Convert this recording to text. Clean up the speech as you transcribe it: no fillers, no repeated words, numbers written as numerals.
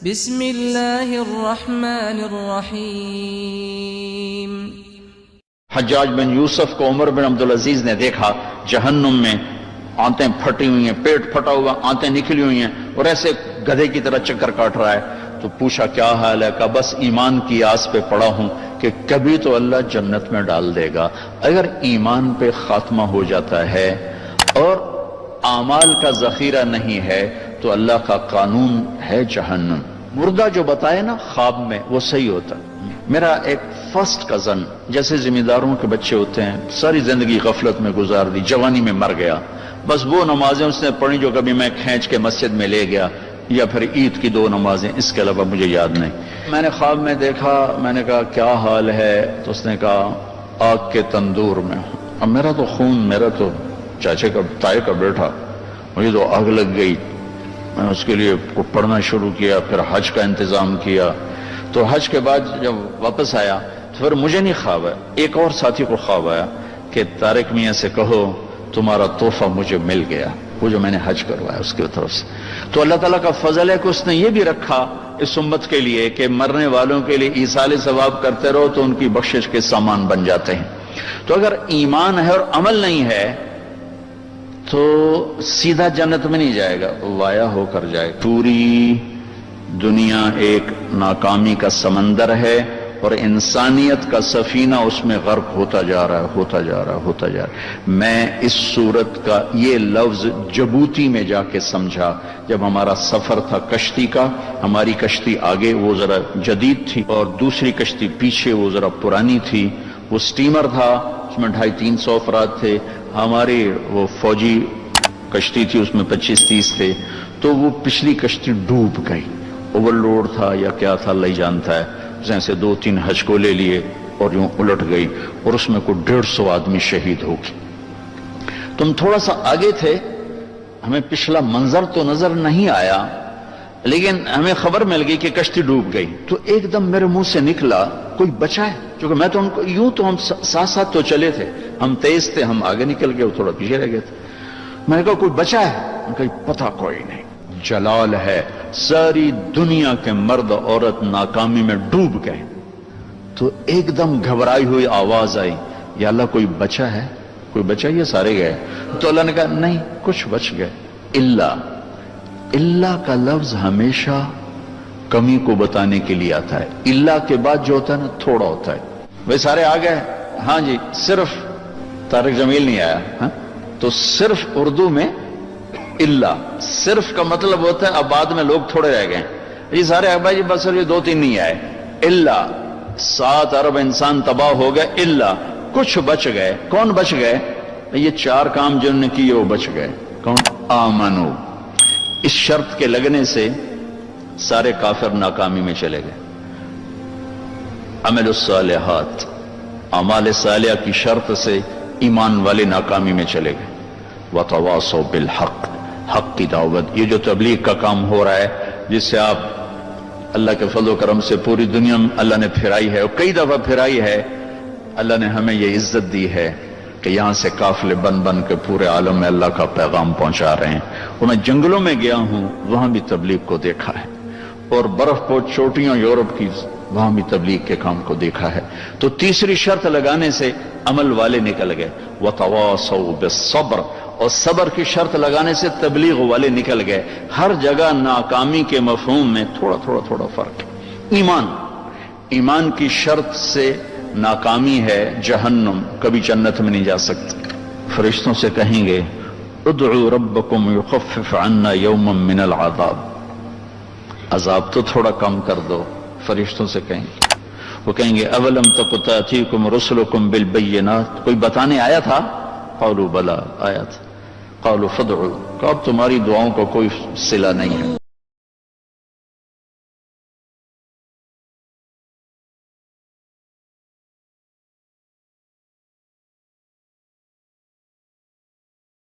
بسم اللہ الرحمن الرحیم۔ حجاج بن یوسف کو عمر بن عبدالعزیز نے دیکھا جہنم میں آنتیں پھٹی ہوئی ہیں، پیٹ پھٹا ہوا، آنتیں نکلی ہوئی ہیں اور ایسے گدھے کی طرح چکر کاٹ رہا ہے۔ تو پوچھا کیا حال ہے؟ کہا بس ایمان کی آس پہ پڑا ہوں کہ کبھی تو اللہ جنت میں ڈال دے گا۔ اگر ایمان پہ خاتمہ ہو جاتا ہے اور اعمال کا ذخیرہ نہیں ہے تو اللہ کا قانون ہے جہنم۔ مردہ جو بتائے نا خواب میں وہ صحیح ہوتا۔ میرا ایک فرسٹ کزن، جیسے ذمہ داروں کے بچے ہوتے ہیں، ساری زندگی غفلت میں گزار دی، جوانی میں مر گیا، بس وہ نمازیں اس نے پڑھی جو کبھی میں کھینچ کے مسجد میں لے گیا، یا پھر عید کی 2 نمازیں، اس کے علاوہ مجھے یاد نہیں۔ میں نے خواب میں دیکھا، میں نے کہا کیا حال ہے؟ تو اس نے کہا آگ کے تندور میں۔ اب میرا تو خون، میرا تو چاچے کا تائے کا بیٹا، مجھے تو آگ لگ گئی۔ میں اس کے لیے پڑھنا شروع کیا، پھر حج کا انتظام کیا۔ تو حج کے بعد جب واپس آیا تو پھر مجھے نہیں خواب آیا، ایک اور ساتھی کو خواب آیا کہ طارق میاں سے کہو تمہارا تحفہ مجھے مل گیا، وہ جو میں نے حج کروایا اس کی طرف سے۔ تو اللہ تعالیٰ کا فضل ہے کہ اس نے یہ بھی رکھا اس امت کے لیے کہ مرنے والوں کے لیے ایصال ثواب کرتے رہو تو ان کی بخشش کے سامان بن جاتے ہیں۔ تو اگر ایمان ہے اور عمل نہیں ہے تو سیدھا جنت میں نہیں جائے گا، وایا ہو کر جائے گا۔ پوری دنیا ایک ناکامی کا سمندر ہے اور انسانیت کا سفینہ اس میں غرق ہوتا جا رہا ہے، ہوتا جا رہا ہے، ہوتا جا رہا ہے۔ میں اس صورت کا یہ لفظ جبوتی میں جا کے سمجھا جب ہمارا سفر تھا کشتی کا۔ ہماری کشتی آگے وہ ذرا جدید تھی اور دوسری کشتی پیچھے وہ ذرا پرانی تھی۔ وہ سٹیمر تھا، اس میں 250-300 افراد تھے۔ ہماری وہ فوجی کشتی تھی، اس میں 25-30 تھے۔ تو وہ پچھلی کشتی ڈوب گئی، اوور لوڈ تھا یا کیا تھا اللہ ہی جانتا ہے۔ سے 2-3 ہچکو لے لیے اور یوں الٹ گئی اور اس میں کوئی 150 آدمی شہید ہو گئے۔ تم تھوڑا سا آگے تھے، ہمیں پچھلا منظر تو نظر نہیں آیا لیکن ہمیں خبر مل گئی کہ کشتی ڈوب گئی۔ تو ایک دم میرے منہ سے نکلا کوئی بچا ہے؟ کیونکہ میں تو ان کو یوں تو ہم ساتھ ساتھ تو چلے تھے، ہم تیز تھے، ہم آگے نکل گئے، وہ تھوڑا پیچھے رہ گئے تھے۔ میں نے کہا کوئی بچا ہے؟ میں نے کہا پتہ کوئی نہیں۔ جلال ہے، ساری دنیا کے مرد عورت ناکامی میں ڈوب گئے۔ تو ایک دم گھبرائی ہوئی آواز آئی، یا اللہ کوئی بچا ہے؟ کوئی بچا؟ یہ سارے گئے؟ تو اللہ نے کہا نہیں، کچھ بچ گئے۔ اللہ کا لفظ ہمیشہ کمی کو بتانے کے لیے آتا ہے۔ اللہ کے بعد جو ہوتا ہے نا تھوڑا ہوتا ہے۔ وہ سارے آ گئے؟ ہاں جی، صرف طارق جمیل نہیں آیا۔ ہاں تو صرف اردو میں اللہ، صرف کا مطلب ہوتا ہے اب بعد میں لوگ تھوڑے رہ گئے، یہ سارے بھائی جی بس یہ 2-3 نہیں آئے۔ اللہ 7 ارب انسان تباہ ہو گئے، اللہ کچھ بچ گئے۔ کون بچ گئے؟ یہ 4 کام جنہوں نے کیے وہ بچ گئے۔ کون؟ آمنو۔ اس شرط کے لگنے سے سارے کافر ناکامی میں چلے گئے۔ عمل الصالحات، اعمال صالحہ کی شرط سے ایمان والے ناکامی میں چلے گئے۔ وتواصوا بالحق، حق کی دعوت، یہ جو تبلیغ کا کام ہو رہا ہے جس سے آپ اللہ کے فضل و کرم سے پوری دنیا میں اللہ نے پھرائی ہے اور کئی دفعہ پھرائی ہے۔ اللہ نے ہمیں یہ عزت دی ہے کہ یہاں سے قافلے بن بن کے پورے عالم میں اللہ کا پیغام پہنچا رہے ہیں۔ اور میں جنگلوں میں گیا ہوں، وہاں بھی تبلیغ کو دیکھا ہے، اور برف پوش چوٹیاں یورپ کی، وہاں بھی تبلیغ کے کام کو دیکھا ہے۔ تو تیسری شرط لگانے سے عمل والے نکل گئے۔ وتواصوا بالصبر، اور صبر کی شرط لگانے سے تبلیغ والے نکل گئے۔ ہر جگہ ناکامی کے مفہوم میں تھوڑا فرق ہے۔ ایمان کی شرط سے ناکامی ہے جہنم، کبھی جنت میں نہیں جا سکتے۔ فرشتوں سے کہیں گے ادعوا ربکم یخفف عنا یوما من العذاب، عذاب تو تھوڑا کم کر دو۔ فرشتوں سے کہیں گے، وہ کہیں گے اولم تک تأتیکم رسلکم بالبینات، کوئی بتانے آیا تھا؟ قالوا بلا، آیا تھا۔ قالوا فادعوا، کہ اب تمہاری دعاؤں کا کوئی صلہ نہیں ہے۔